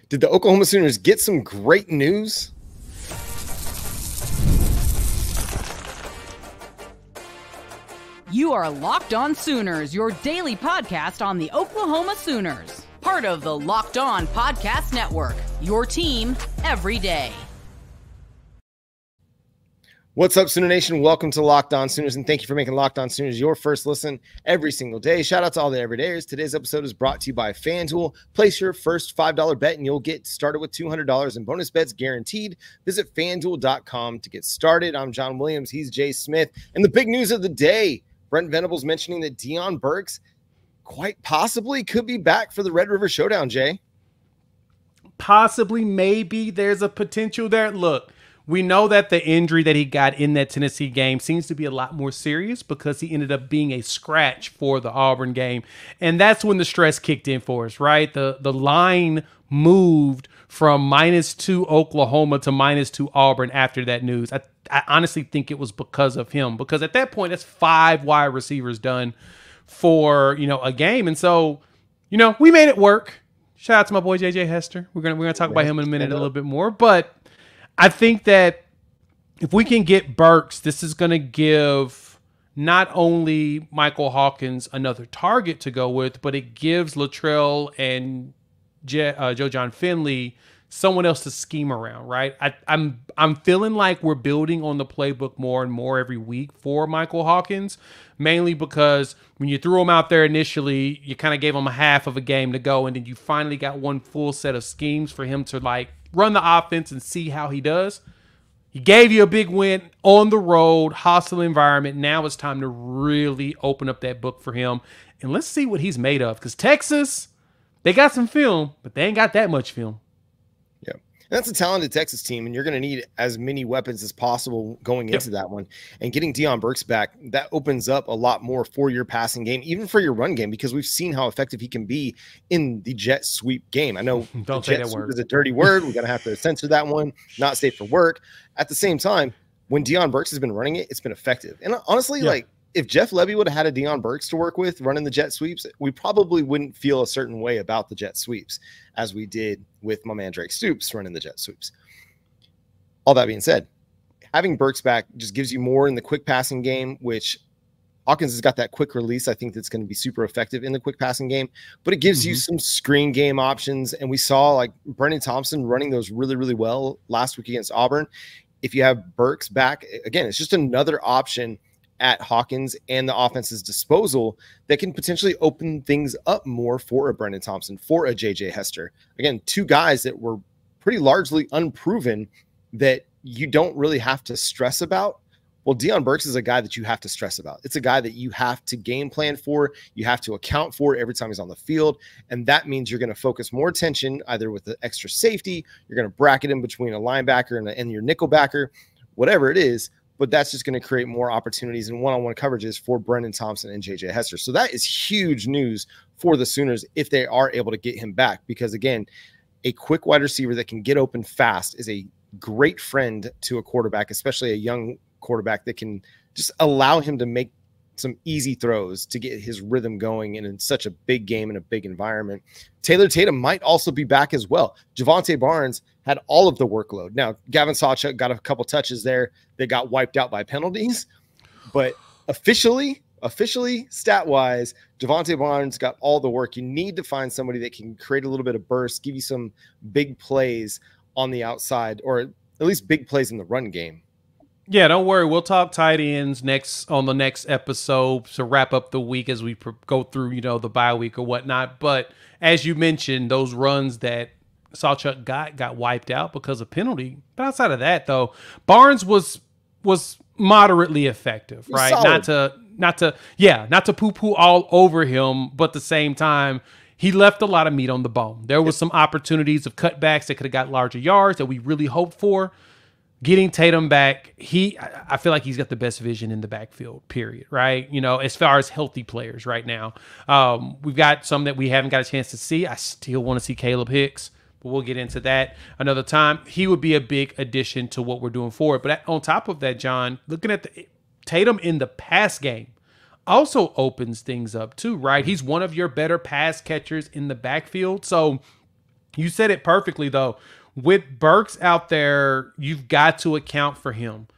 Did the Oklahoma Sooners get some great news? You are Locked On Sooners, your daily podcast on the Oklahoma Sooners. Part of the Locked On Podcast Network, your team every day. What's up, Sooner Nation? Welcome to Locked On Sooners, and thank you for making Locked On Sooners your first listen every single day. Shout out to all the everydayers. Today's episode is brought to you by FanDuel. Place your first $5 bet, and you'll get started with $200 in bonus bets guaranteed. Visit FanDuel.com to get started. I'm John Williams. He's Jay Smith. And the big news of the day, Brent Venables mentioning that Deion Burks quite possibly could be back for the Red River Showdown, Jay. Possibly, maybe. There's a potential there. Look. We know that the injury that he got in that Tennessee game seems to be a lot more serious because he ended up being a scratch for the Auburn game. And that's when the stress kicked in for us, right? The line moved from -2 Oklahoma to -2 Auburn after that news. I honestly think it was because of him, because at that point, that's 5 wide receivers done for, a game. And so, we made it work. Shout out to my boy, JJ Hester. We're gonna talk about him in a minute a little bit more, but I think that if we can get Burks, this is going to give not only Michael Hawkins another target to go with, but it gives Latrell and Joe John Finley someone else to scheme around, right? I'm feeling like we're building on the playbook more and more every week for Michael Hawkins, mainly because when you threw him out there initially, you kind of gave him a half of a game to go, and then you finally got one full set of schemes for him to run the offense and see how he does. He gave you a big win on the road, hostile environment. Now it's time to really open up that book for him. And let's see what he's made of. Because Texas, they got some film, but they ain't got that much film. Yeah. And that's a talented Texas team, and you're going to need as many weapons as possible going into that one. And getting Deion Burks back, that opens up a lot more for your passing game, even for your run game, because we've seen how effective he can be in the jet sweep game. I know don't say that word. Is a dirty word. We're going to have to censor that one. Not safe for work. At the same time, when Deion Burks has been running it, it's been effective. And honestly, if Jeff Levy would have had a Deion Burks to work with running the jet sweeps, we probably wouldn't feel a certain way about the jet sweeps as we did with my man Drake Stoops running the jet sweeps. All that being said, having Burks back just gives you more in the quick passing game, which Hawkins has got that quick release. I think that's going to be super effective in the quick passing game, but it gives you some screen game options. And we saw Brennan Thompson running those really, really well last week against Auburn. If you have Burks back, again, it's just another option at Hawkins and the offense's disposal that can potentially open things up more for a Brennan Thompson, for a JJ Hester. Again, 2 guys that were pretty largely unproven that you don't really have to stress about. Well, Deion Burks is a guy that you have to stress about. It's a guy that you have to game plan for. You have to account for every time he's on the field. And that means you're going to focus more attention either with the extra safety, you're going to bracket him between a linebacker and your nickel backer, whatever it is. But that's just going to create more opportunities and one-on-one coverages for Brennan Thompson and JJ Hester. So that is huge news for the Sooners if they are able to get him back, because again, a quick wide receiver that can get open fast is a great friend to a quarterback, especially a young quarterback that can just allow him to make some easy throws to get his rhythm going. And in such a big game in a big environment, Taylor Tatum might also be back as well. Javonte Barnes had all of the workload. Now, Gavin Sawchuk got a couple touches there that got wiped out by penalties, but officially stat-wise, Javonte Barnes got all the work. You need to find somebody that can create a little bit of burst, give you some big plays on the outside, or at least big plays in the run game. Yeah, don't worry. We'll talk tight ends on the next episode to wrap up the week as we go through, the bye week or whatnot. But as you mentioned, those runs that Sawchuk got wiped out because of penalty. But outside of that, though, Barnes was moderately effective, right? Solid. Not to poo-poo all over him, but at the same time, he left a lot of meat on the bone. There was some opportunities of cutbacks that could have got larger yards that we really hoped for. Getting Tatum back, I feel like he's got the best vision in the backfield, period, right? As far as healthy players right now. We've got some that we haven't got a chance to see. I still want to see Kaleb Hicks, but we'll get into that another time. He would be a big addition to what we're doing forward. But on top of that, John, looking at Tatum in the pass game also opens things up too, right? He's one of your better pass catchers in the backfield. So You said it perfectly, though. With Burks out there, you've got to account for him.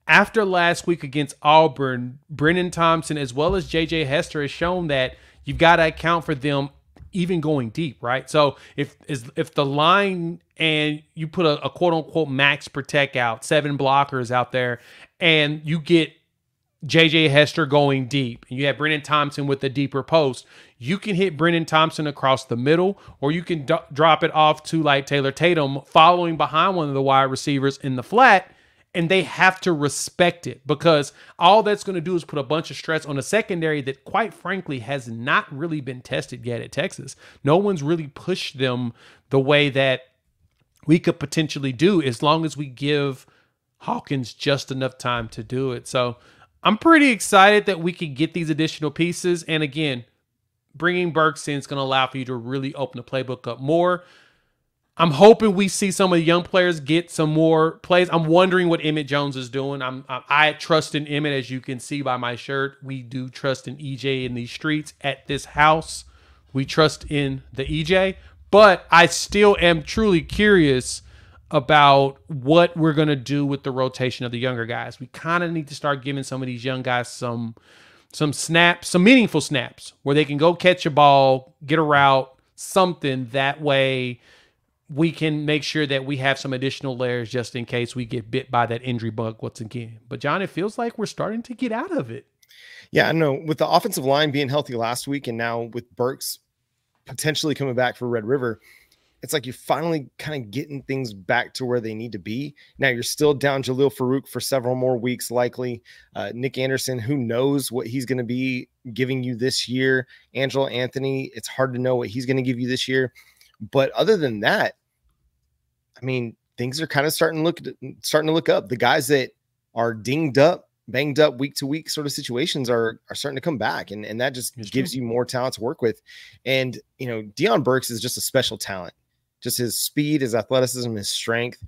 After last week against Auburn, Brennan Thompson as well as J.J. Hester has shown that you've got to account for them even going deep, right? So if the line and you put a quote-unquote max protect out, 7 blockers out there, and you get J.J. Hester going deep, and you have Brennan Thompson with the deeper post, you can hit Brennan Thompson across the middle, or you can drop it off to like Taylor Tatum following behind one of the wide receivers in the flat, and they have to respect it because all that's going to do is put a bunch of stress on a secondary that, quite frankly, has not really been tested yet at Texas. No one's really pushed them the way that we could potentially do as long as we give Hawkins just enough time to do it. So I'm pretty excited that we could get these additional pieces. And again, bringing Burks in is going to allow for you to really open the playbook up more. I'm hoping we see some of the young players get some more plays. I'm wondering what Emmett Jones is doing. I trust in Emmett, as you can see by my shirt. We do trust in EJ in these streets at this house. We trust in the EJ, but I still am truly curious about what we're going to do with the rotation of the younger guys. We kind of need to start giving some of these young guys some snaps, some meaningful snaps where they can go catch a ball, get a route, something. That way we can make sure that we have some additional layers just in case we get bit by that injury bug once again. But John, it feels like we're starting to get out of it. Yeah, I know. With the offensive line being healthy last week, and now with Burks potentially coming back for Red River, it's like you're finally kind of getting things back to where they need to be. Now you're still down Jalil Farouk for several more weeks, likely. Nick Anderson, who knows what he's going to be giving you this year. Angelo Anthony, it's hard to know what he's going to give you this year. But other than that, I mean, things are kind of starting to look up. The guys that are dinged up, banged up week to week sort of situations are starting to come back. And that just gives you more talent to work with. And, you know, Deion Burks is just a special talent, just his speed, his athleticism, his strength.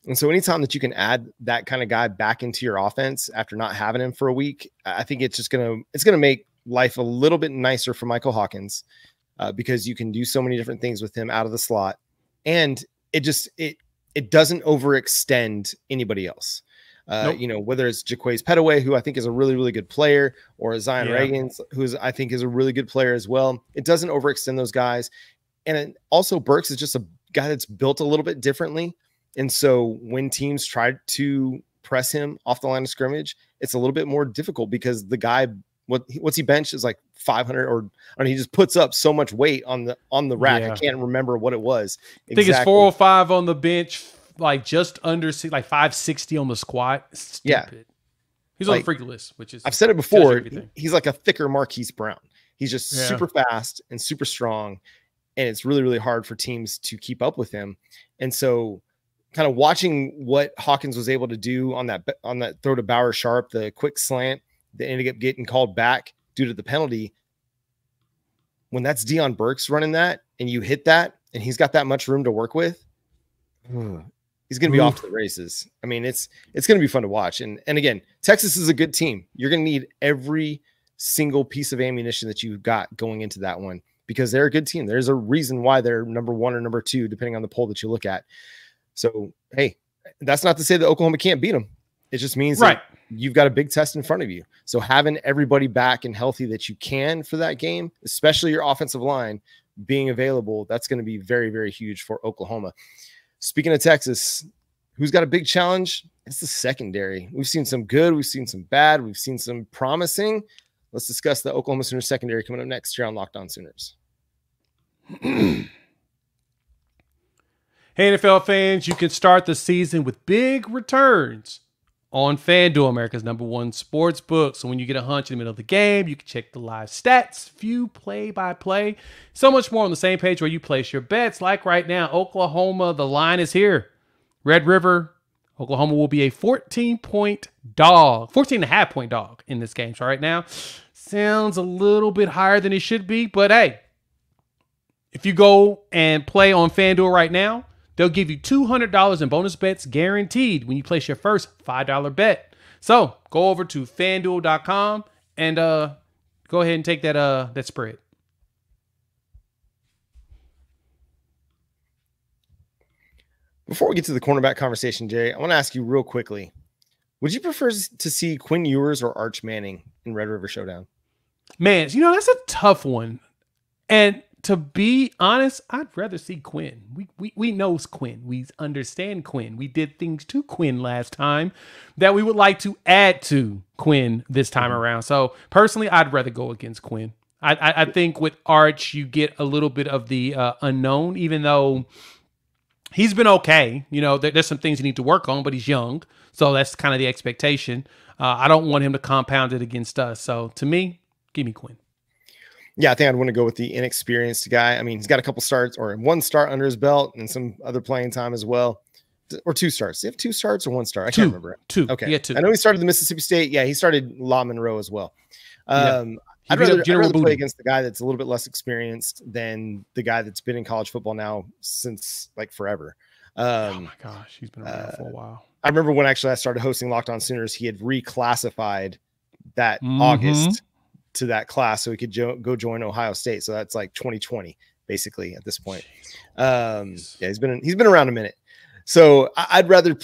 And so anytime that you can add that kind of guy back into your offense after not having him for a week, I think it's just going to make life a little bit nicer for Michael Hawkins because you can do so many different things with him out of the slot. And it doesn't overextend anybody else. Nope. You know, whether it's Jaquays Petaway, who I think is a really, really good player, or Zion Reagans, who's I think is a really good player as well. It doesn't overextend those guys. And also Burks is just a guy that's built a little bit differently. And so when teams try to press him off the line of scrimmage, it's a little bit more difficult because the guy, what's he bench is like 500 or I mean, he just puts up so much weight on the rack. I can't remember what it was. I think it's 405 on the bench, like just under like 560 on the squat. Stupid. Yeah. He's on the freak list, which is, I've said it before. He's like a thicker Marquise Brown. He's just super fast and super strong. And it's really, really hard for teams to keep up with him. And so kind of watching what Hawkins was able to do on that throw to Bauer Sharp, the quick slant that ended up getting called back due to the penalty. When that's Deion Burks running that and you hit that and he's got that much room to work with, he's going to be off to the races. I mean, it's going to be fun to watch. And again, Texas is a good team. You're going to need every single piece of ammunition that you've got going into that one because they're a good team. There's a reason why they're number 1 or number 2, depending on the poll that you look at. So, hey, that's not to say that Oklahoma can't beat them. It just means that you've got a big test in front of you. So having everybody back and healthy that you can for that game, especially your offensive line being available, that's going to be very, very huge for Oklahoma. Speaking of Texas, who's got a big challenge? It's the secondary. We've seen some good. We've seen some bad. We've seen some promising. Let's discuss the Oklahoma Sooners secondary coming up next here on Locked On Sooners. Hey, NFL fans, you can start the season with big returns on FanDuel, America's #1 sports book. So when you get a hunch in the middle of the game, you can check the live stats, view play-by-play, so much more on the same page where you place your bets. Like right now, Oklahoma, the line is here. Red River, Oklahoma will be a 14-point dog, 14.5-point dog in this game. So right now, sounds a little bit higher than it should be, but hey, if you go and play on FanDuel right now, they'll give you $200 in bonus bets guaranteed when you place your first $5 bet. So go over to FanDuel.com and go ahead and take that, that spread. Before we get to the cornerback conversation, Jay, I want to ask you real quickly. Would you prefer to see Quinn Ewers or Arch Manning in Red River Showdown? Man, that's a tough one. And to be honest, I'd rather see Quinn. We know Quinn. We understand Quinn. We did things to Quinn last time that we would like to add to Quinn this time around. So personally, I'd rather go against Quinn. I think with Arch, you get a little bit of the unknown, even though he's been okay. There's some things he needs to work on, but he's young. So that's kind of the expectation. I don't want him to compound it against us. So to me, give me Quinn. Yeah, I think I'd want to go with the inexperienced guy. I mean, he's got a couple starts or one start under his belt and some other playing time as well. Or 2 starts. Do you have 2 starts or 1 start? I can't remember. 2. Okay. Yeah, 2. I know he started the Mississippi State. Yeah, he started La Monroe as well. Yeah. I'd rather play against the guy that's a little bit less experienced than the guy that's been in college football now since like forever. Oh my gosh, he's been around for a while. I remember when actually I started hosting Locked On Sooners, he had reclassified that August to that class so he could go join Ohio State. So that's like 2020 basically at this point. Yeah, he's been around a minute. So I'd rather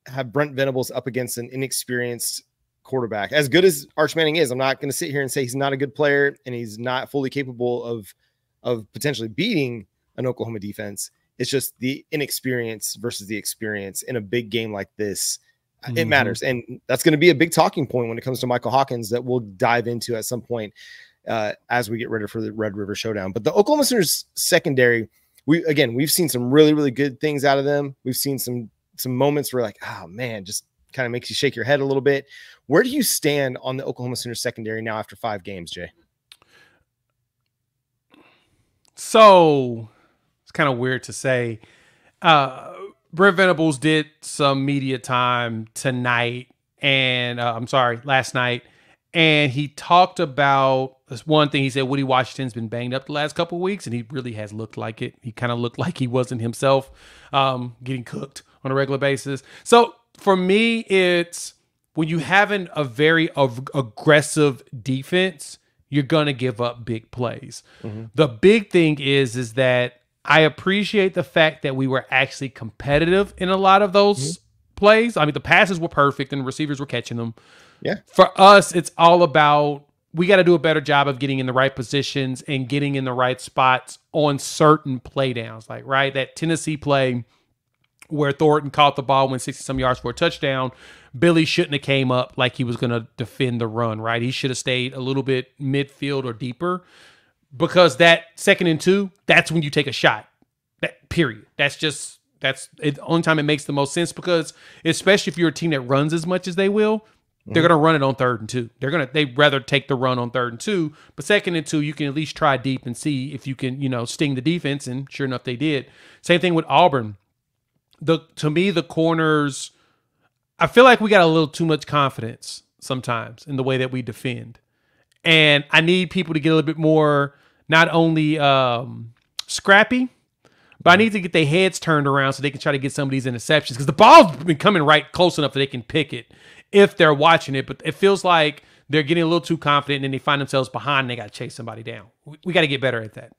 have Brent Venables up against an inexperienced quarterback. As good as Arch Manning is, I'm not going to sit here and say he's not a good player and he's not fully capable of potentially beating an Oklahoma defense. It's just the inexperience versus the experience in a big game like this. It matters. And that's going to be a big talking point when it comes to Michael Hawkins that we'll dive into at some point as we get ready for the Red River Showdown. But the Oklahoma Sooners secondary, we've seen some really, really good things out of them. We've seen some moments where like, oh man, just kind of makes you shake your head a little bit. Where do you stand on the Oklahoma Sooners secondary now after 5 games, Jay? So it's kind of weird to say. Brent Venables did some media time tonight and last night. And he talked about this one thing. He said Woody Washington's been banged up the last couple of weeks, and he really has looked like it. He kind of looked like he wasn't himself, getting cooked on a regular basis. So for me, it's when you have a very aggressive defense, you're going to give up big plays. The big thing is that I appreciate the fact that we were actually competitive in a lot of those plays. I mean, the passes were perfect and the receivers were catching them. Yeah. For us, it's all about we got to do a better job of getting in the right positions and getting in the right spots on certain play downs. Like, right, that Tennessee play where Thornton caught the ball, went 60-some yards for a touchdown. Billy shouldn't have came up like he was going to defend the run, right? He should have stayed a little bit midfield or deeper. Because that 2nd and 2, that's when you take a shot. That period. That's the only time it makes the most sense because especially if you're a team that runs as much as they will, they're going to run it on 3rd and 2. They'd rather take the run on 3rd and 2, but 2nd and 2, you can at least try deep and see if you can, sting the defense. And sure enough, they did. Same thing with Auburn. To me, the corners, I feel like we got a little too much confidence sometimes in the way that we defend. And I need people to get a little bit more, not only scrappy, but I need to get their heads turned around so they can try to get some of these interceptions because the ball's been coming right close enough that they can pick it if they're watching it. But it feels like they're getting a little too confident and then they find themselves behind and they got to chase somebody down. We got to get better at that.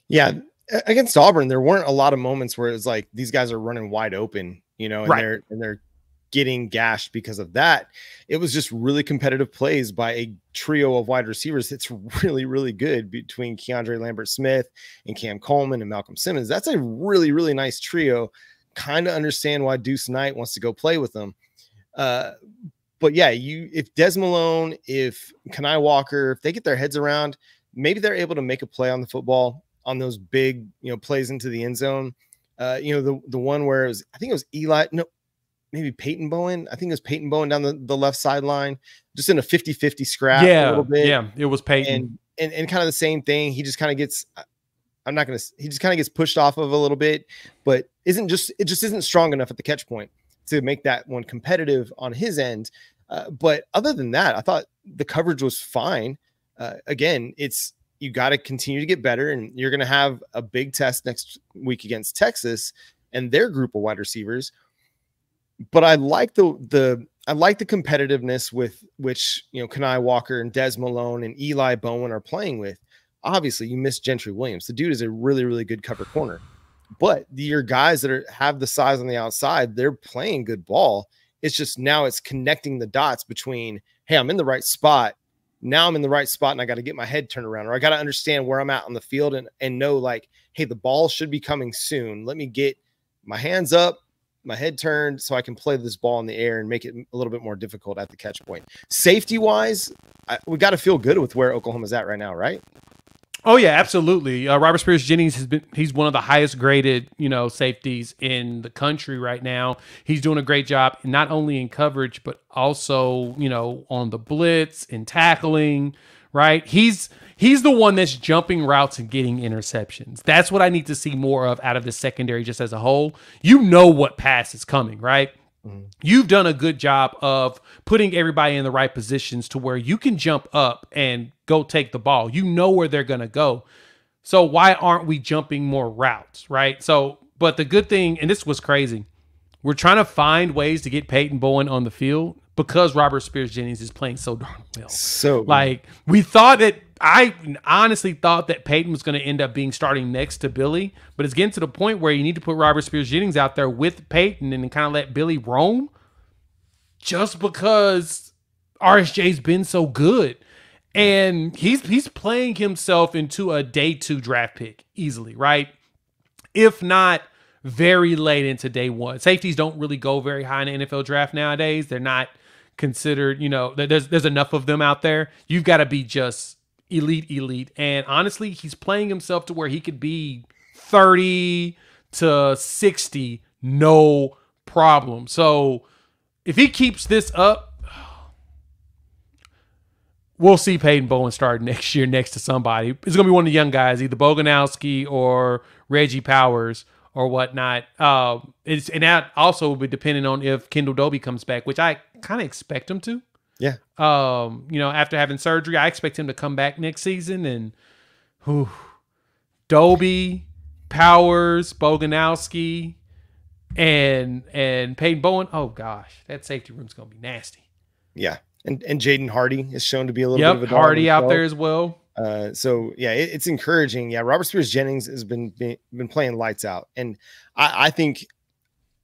Yeah. Against Auburn, there weren't a lot of moments where it's like these guys are running wide open, and right. they're getting gashed because of that. It was just really competitive plays by a trio of wide receivers that's really, really good between Keandre Lambert-Smith and Cam Coleman and Malcolm Simmons. That's a really, really nice trio. Kind of understand why Deuce Knight wants to go play with them. But yeah, if Des Malone, if Kenai Walker, if they get their heads around, maybe they're able to make a play on the football on those big, plays into the end zone. The one where I think it was Eli, no, maybe Peyton Bowen. I think it was Peyton Bowen down the left sideline, just in a 50-50 scrap a little bit. Yeah, it was Peyton. And kind of the same thing. He just kind of gets, he just kind of gets pushed off of a little bit, but it just isn't strong enough at the catch point to make that one competitive on his end. But other than that, I thought the coverage was fine. Again, you got to continue to get better, and you're going to have a big test next week against Texas and their group of wide receivers. But I like the competitiveness with which Kenai Walker and Des Malone and Eli Bowen are playing with. Obviously, you miss Gentry Williams. The dude is a really, really good cover corner. But your guys that have the size on the outside, they're playing good ball. It's just now it's connecting the dots between, hey, I'm in the right spot. Now I'm in the right spot and I got to get my head turned around, or I got to understand where I'm at on the field and know like, hey, the ball should be coming soon. Let me get my hands up, my head turned so I can play this ball in the air and make it a little bit more difficult at the catch point. Safety wise, we got to feel good with where Oklahoma's at right now, right? Oh yeah, absolutely. Robert Spears-Jennings he's one of the highest graded, safeties in the country right now. He's doing a great job, not only in coverage, but also, on the blitz and tackling, right? He's the one that's jumping routes and getting interceptions. That's what I need to see more of out of the secondary just as a whole. You know what pass is coming, right? Mm-hmm. You've done a good job of putting everybody in the right positions to where you can jump up and go take the ball. You know where they're going to go. So why aren't we jumping more routes, right? So, but the good thing, and this was crazy, we're trying to find ways to get Peyton Bowen on the field because Robert Spears-Jennings is playing so darn well. So like we thought that, I honestly thought that Peyton was going to end up being starting next to Billy, but it's getting to the point where you need to put Robert Spears-Jennings out there with Peyton and kind of let Billy roam just because RSJ's been so good. And he's playing himself into a day 2 draft pick easily, right? If not very late into day 1. Safeties don't really go very high in the NFL draft nowadays. They're not considered, there's enough of them out there. You've got to be just elite. And honestly, he's playing himself to where he could be 30 to 60, no problem. So if he keeps this up, we'll see Peyton Bowen start next year next to somebody. It's going to be one of the young guys, either Boganowski or Reggie Powers or whatnot. And that also will be depending on if Kendall Dobie comes back, which I kind of expect him to. Yeah. After having surgery, I expect him to come back next season. And Dobie, Powers, Boganowski, and Peyton Bowen. Oh gosh, that safety room's gonna be nasty. Yeah. And Jaden Hardy is shown to be a little bit of a dog Hardy out there as well. So yeah, it's encouraging. Yeah, Robert Spears-Jennings has been playing lights out, and I think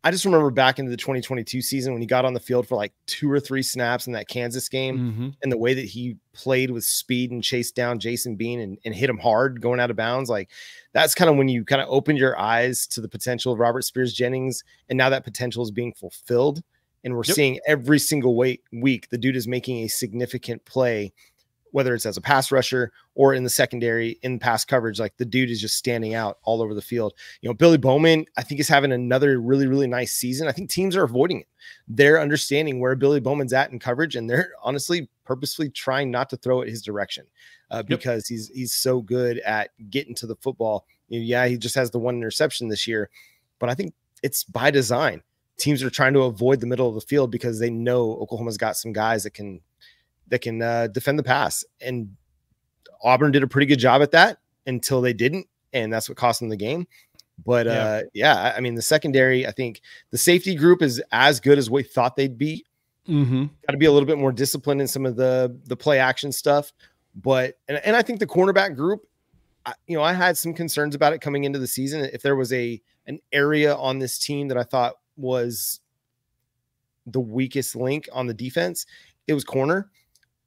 I just remember back into the 2022 season when he got on the field for like 2 or 3 snaps in that Kansas game, and the way that he played with speed and chased down Jason Bean and hit him hard going out of bounds. Like that's kind of when you kind of opened your eyes to the potential of Robert Spears-Jennings, and now that potential is being fulfilled. And we're seeing every single week the dude is making a significant play, whether it's as a pass rusher or in the secondary in pass coverage. Like the dude is just standing out all over the field. Billy Bowman, I think, is having another really, really nice season. I think teams are avoiding it. They're understanding where Billy Bowman's at in coverage, and they're honestly purposefully trying not to throw it his direction because he's so good at getting to the football. Yeah, he just has the 1 interception this year, but I think it's by design. Teams are trying to avoid the middle of the field because they know Oklahoma's got some guys that can defend the pass. And Auburn did a pretty good job at that until they didn't. And that's what cost them the game. But I mean, the secondary, I think the safety group is as good as we thought they'd be. Got to be a little bit more disciplined in some of the play action stuff. But, and I think the cornerback group, I had some concerns about it coming into the season. If there was an area on this team that I thought was the weakest link on the defense, it was corner.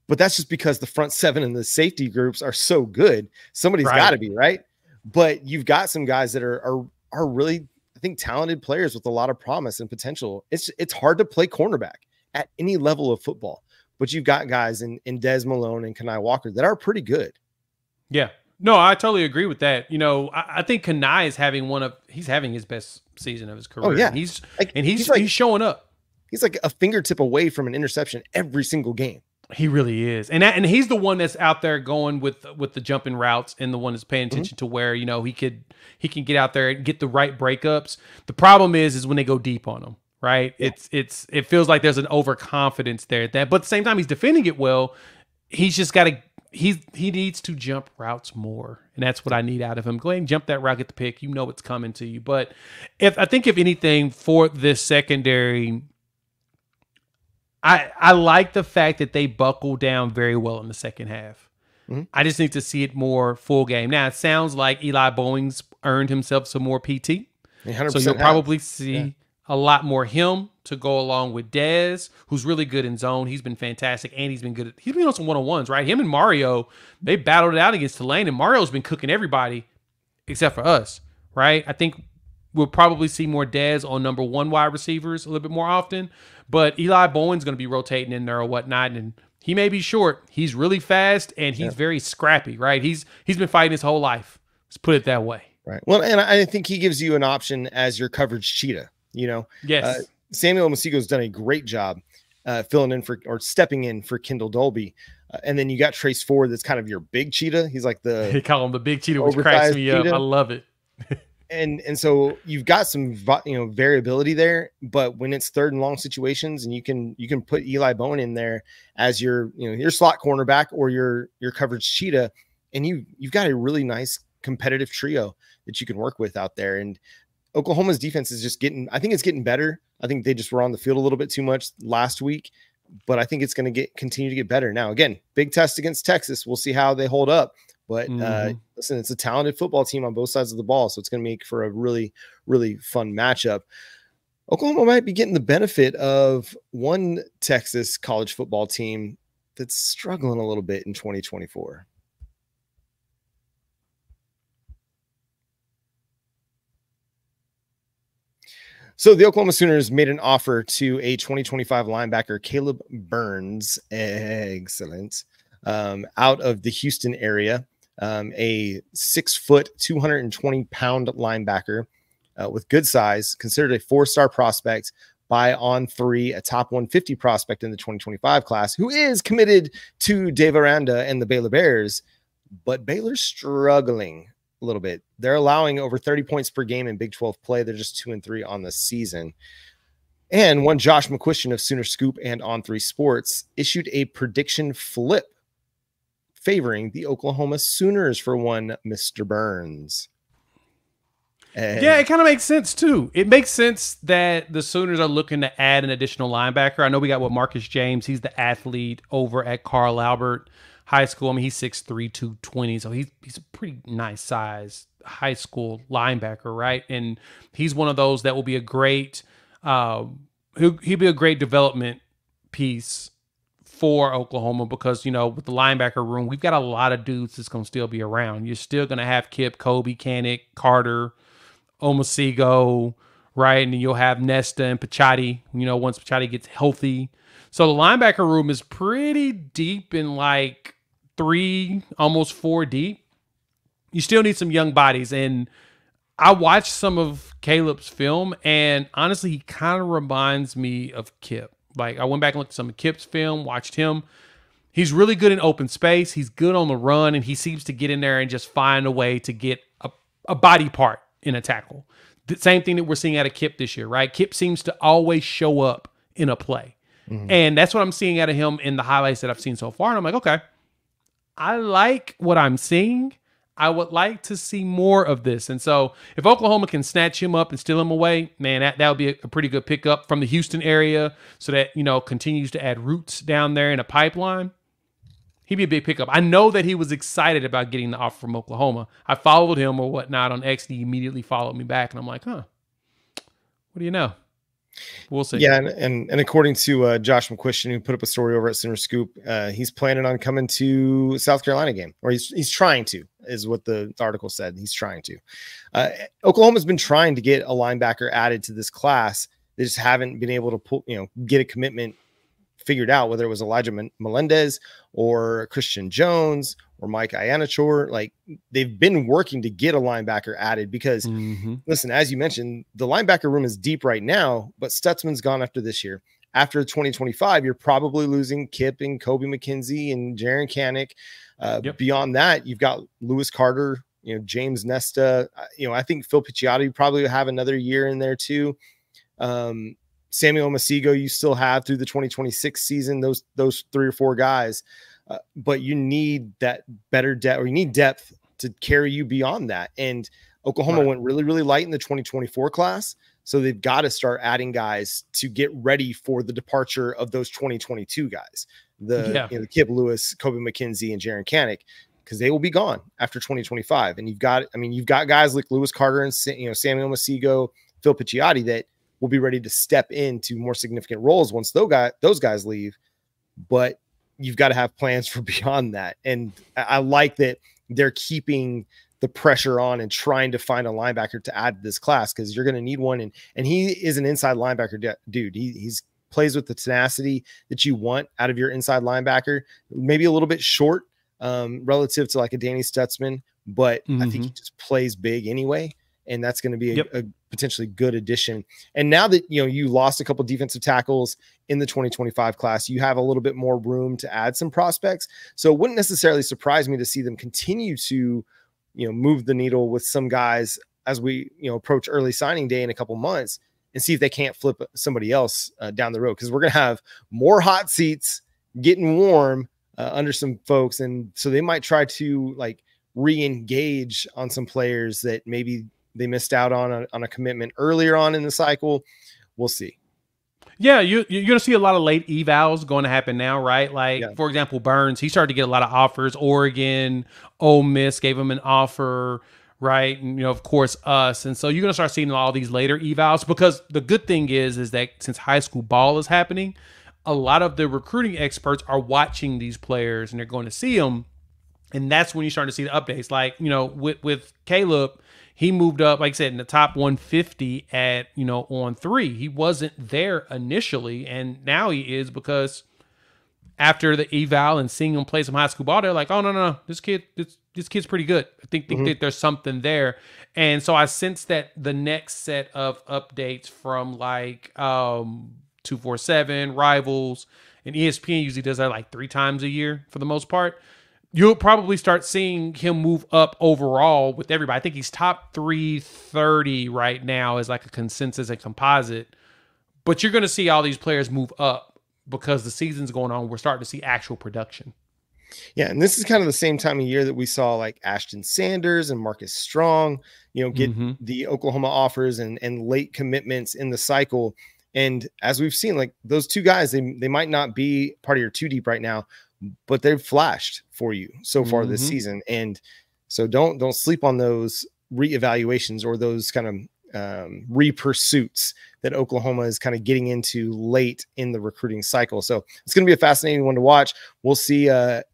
But that's just because the front 7 and the safety groups are so good. Somebody's got to be, right? But you've got some guys that are really, I think, talented players with a lot of promise and potential. It's hard to play cornerback at any level of football, but you've got guys in Des Malone and Kenai Walker that are pretty good. Yeah. No, I totally agree with that. I think Kenai is he's having his best season of his career. Oh, yeah. He's showing up. He's like a fingertip away from an interception every single game. He really is. And he's the one that's out there going with the jumping routes, and the one that's paying attention to where, he can get out there and get the right breakups. The problem is when they go deep on him, right? Yeah. It feels like there's an overconfidence there at that, but at the same time he's defending it well. He's just got to he needs to jump routes more, and that's what I need out of him. Go ahead and jump that route, get the pick. It's coming to you. But if anything for this secondary, I like the fact that they buckle down very well in the second half. I just need to see it more full game. Now, it sounds like Eli Bowings earned himself some more PT So you'll probably see a lot more him to go along with Dez, who's really good in zone. He's been fantastic, and he's been on some one-on-ones, right? Him and Mario, they battled it out against Tulane, and Mario's been cooking everybody except for us, right? I think we'll probably see more Dez on number 1 wide receivers a little bit more often, but Eli Bowen's going to be rotating in there or whatnot, and he may be short. He's really fast, and he's very scrappy, right? He's been fighting his whole life. Let's put it that way. Right. Well, and I think he gives you an option as your coverage cheetah. Yes. Samuel Masigo's done a great job filling in for, or stepping in for Kendall Dolby. And then you got Trace Ford. That's kind of your big cheetah. He's like they call him the big cheetah, which cracks me up. I love it. and so you've got some, variability there, but when it's 3rd and long situations, and you can put Eli Bowen in there as your slot cornerback or your coverage cheetah, and you've got a really nice competitive trio that you can work with out there. And Oklahoma's defense is just getting better. I think they just were on the field a little bit too much last week, but I think it's going to continue to get better. Now, again, big test against Texas. We'll see how they hold up, but listen, it's a talented football team on both sides of the ball. So it's going to make for a really, really fun matchup. Oklahoma might be getting the benefit of one Texas college football team that's struggling a little bit in 2024. So the Oklahoma Sooners made an offer to a 2025 linebacker, Kaleb Burns, excellent, out of the Houston area, a 6 foot, 220-pound linebacker with good size, considered a 4-star prospect by On3, a top 150 prospect in the 2025 class, who is committed to Dave Aranda and the Baylor Bears, but Baylor's struggling a little bit. They're allowing over 30 points per game in Big 12 play. They're just 2-3 on the season. And one Josh McCuistion of Sooner Scoop and On3 Sports issued a prediction flip favoring the Oklahoma Sooners for one Mr. Burns. And yeah, it kind of makes sense too. It makes sense that the Sooners are looking to add an additional linebacker. I know we got Marcus James. He's the athlete over at Carl Albert High School. I mean, he's 6'3", 220, so he's a pretty nice size high school linebacker, right? And he's one of those that will be a great he'll be a great development piece for Oklahoma because, with the linebacker room, we've got a lot of dudes that's going to still be around. You're still going to have Kip, Kobe, Kanik, Carter, Omasigo, right? And then you'll have Nesta and Pachotti, once Pachotti gets healthy. So the linebacker room is pretty deep in like 3, almost 4 deep. You still need some young bodies. And I watched some of Kaleb's film, and honestly, he kind of reminds me of Kip. Like, I went back and looked at some of Kip's film, watched him. He's really good in open space. He's good on the run, and he seems to get in there and just find a way to get a body part in a tackle. The same thing that we're seeing out of Kip this year, right? Kip seems to always show up in a play. And that's what I'm seeing out of him in the highlights that I've seen so far. And I'm like, okay, I like what I'm seeing. I would like to see more of this. And so if Oklahoma can snatch him up and steal him away, man, that would be a pretty good pickup from the Houston area so that, continues to add roots down there in a pipeline. He'd be a big pickup. I know that he was excited about getting the offer from Oklahoma. I followed him or whatnot on X, and he immediately followed me back. And I'm like, what do you know? We'll see. Yeah, and according to Josh McCuistion, who put up a story over at Center Scoop, he's planning on coming to South Carolina game, or he's trying to, is what the article said. He's trying to. Oklahoma's been trying to get a linebacker added to this class. They just haven't been able to get a commitment figured out, whether it was Elijah Melendez or Christian Jones or Mike Iannachor. Like, they've been working to get a linebacker added because, listen, as you mentioned, the linebacker room is deep right now, but Stutzman's gone after this year. After 2025, you're probably losing Kip and Kobe McKenzie and Jaron Kanik. Beyond that, you've got Lewis Carter, James Nesta. I think Phil Picciotti probably will have another year in there too. Samuel Masigo, you still have through the 2026 season, those 3 or 4 guys. But you need that better depth, or you need depth to carry you beyond that. And Oklahoma went really, really light in the 2024 class. So they've got to start adding guys to get ready for the departure of those 2022 guys. The Kip Lewis, Kobe McKenzie, and Jaron Kanik. because they will be gone after 2025. And you've got guys like Lewis Carter and Samuel Masigo, Phil Picciotti that will be ready to step into more significant roles once those guys leave. But you've got to have plans for beyond that. And I like that they're keeping the pressure on and trying to find a linebacker to add to this class, because you're going to need one. And he is an inside linebacker dude. He's plays with the tenacity that you want out of your inside linebacker, maybe a little bit short relative to like a Danny Stutzman, but I think he just plays big anyway. And that's going to be a potentially good addition. And now that, you lost a couple defensive tackles in the 2025 class, you have a little bit more room to add some prospects. So it wouldn't necessarily surprise me to see them continue to, move the needle with some guys as we, approach early signing day in a couple months, and see if they can't flip somebody else down the road. Cause we're going to have more hot seats getting warm under some folks. And so they might try to like re-engage on some players that maybe they missed out on a commitment earlier on in the cycle. We'll see. Yeah, you're going to see a lot of late evals going to happen now, right? Like, for example, Burns, he started to get a lot of offers. Oregon, Ole Miss gave him an offer, right? And, of course, us. And so you're going to start seeing all these later evals, because the good thing is that since high school ball is happening, a lot of the recruiting experts are watching these players and they're going to see them. And that's when you start to see the updates. Like, with Kaleb, he moved up, like I said, in the top 150 at, on 3. He wasn't there initially, and now he is, because after the eval and seeing him play some high school ball, they're like, oh, no, this kid's pretty good. I think that there's something there. And so I sense that the next set of updates from like 247, Rivals, and ESPN usually does that like 3 times a year for the most part. You'll probably start seeing him move up overall with everybody. I think he's top 330 right now as like a consensus and composite. But you're going to see all these players move up because the season's going on. We're starting to see actual production. Yeah, and this is kind of the same time of year that we saw like Ashton Sanders and Marcus Strong, get the Oklahoma offers and late commitments in the cycle. And as we've seen, like those two guys, they might not be part of your 2 deep right now, but they've flashed for you so far this season. And so don't sleep on those reevaluations or those kind of re-pursuits that Oklahoma is kind of getting into late in the recruiting cycle. So it's going to be a fascinating one to watch. We'll see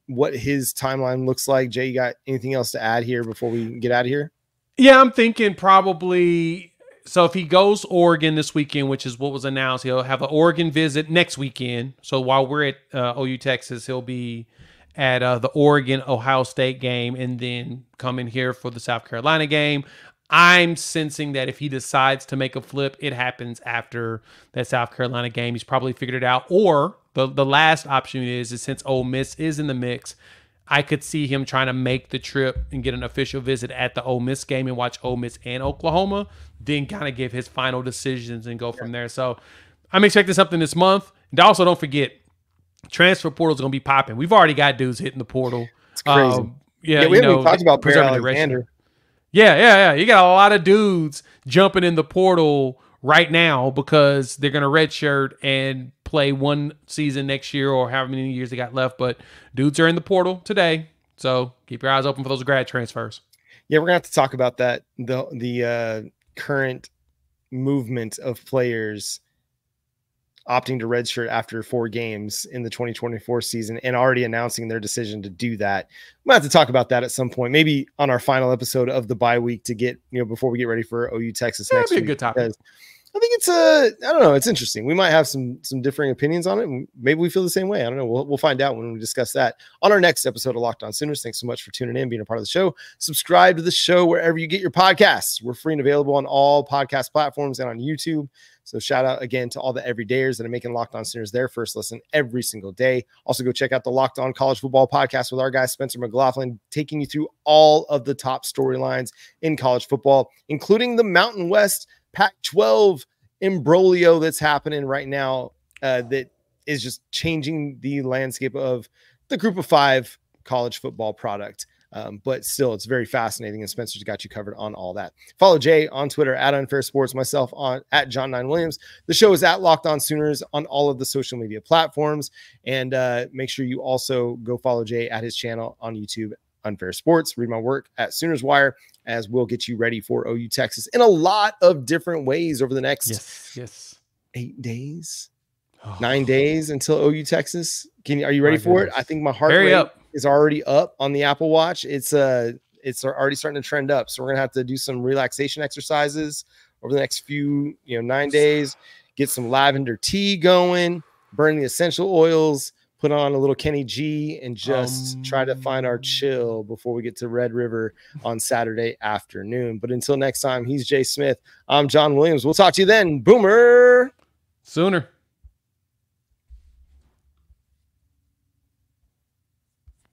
what his timeline looks like. Jay, you got anything else to add here before we get out of here? Yeah, I'm thinking probably. So if he goes Oregon this weekend, which is what was announced, he'll have an Oregon visit next weekend. So while we're at OU Texas, he'll be at the Oregon-Ohio State game and then come in here for the South Carolina game. I'm sensing that if he decides to make a flip, it happens after that South Carolina game. He's probably figured it out. Or the last option is since Ole Miss is in the mix, I could see him trying to make the trip and get an official visit at the Ole Miss game and watch Ole Miss and Oklahoma, then kind of give his final decisions and go from there. So I'm expecting something this month. And also, don't forget, transfer portal is going to be popping. We've already got dudes hitting the portal. It's crazy. We haven't even talked about Preserving Alexander. Yeah. You got a lot of dudes jumping in the portal right now because they're going to redshirt and play one season next year or however many years they got left. But dudes are in the portal today. So keep your eyes open for those grad transfers. Yeah, we're going to have to talk about that. The current movement of players opting to redshirt after 4 games in the 2024 season and already announcing their decision to do that. We'll have to talk about that at some point, maybe on our final episode of the bye week to get, before we get ready for OU Texas next week. That'd be a good topic. I think it's I don't know. It's interesting. We might have some differing opinions on it. Maybe we feel the same way. I don't know. We'll find out when we discuss that on our next episode of Locked On Sooners. Thanks so much for tuning in, being a part of the show. Subscribe to the show wherever you get your podcasts. We're free and available on all podcast platforms and on YouTube. So shout out again to all the everydayers that are making Locked On Sooners their first listen every single day. Also go check out the Locked On College Football podcast with our guy Spencer McLaughlin, taking you through all of the top storylines in college football, including the Mountain West Pac-12 imbroglio that's happening right now that is just changing the landscape of the Group of 5 college football product. But still, it's very fascinating, and Spencer's got you covered on all that. Follow Jay on Twitter at Unfair Sports, myself on at John 9 Williams. The show is at Locked On Sooners on all of the social media platforms, and make sure you also go follow Jay at his channel on YouTube Unfair Sports. Read my work at Sooners Wire, as we'll get you ready for OU Texas in a lot of different ways over the next 8 days, 9 days until OU Texas. Are you ready for it? I think my heart rate is already up on the Apple Watch. It's already starting to trend up. So we're gonna have to do some relaxation exercises over the next few 9 days. Get some lavender tea going, burn the essential oils, put on a little Kenny G, and just try to find our chill before we get to Red River on Saturday afternoon. But until next time, he's Jay Smith. I'm John Williams. We'll talk to you then. Boomer. Sooner.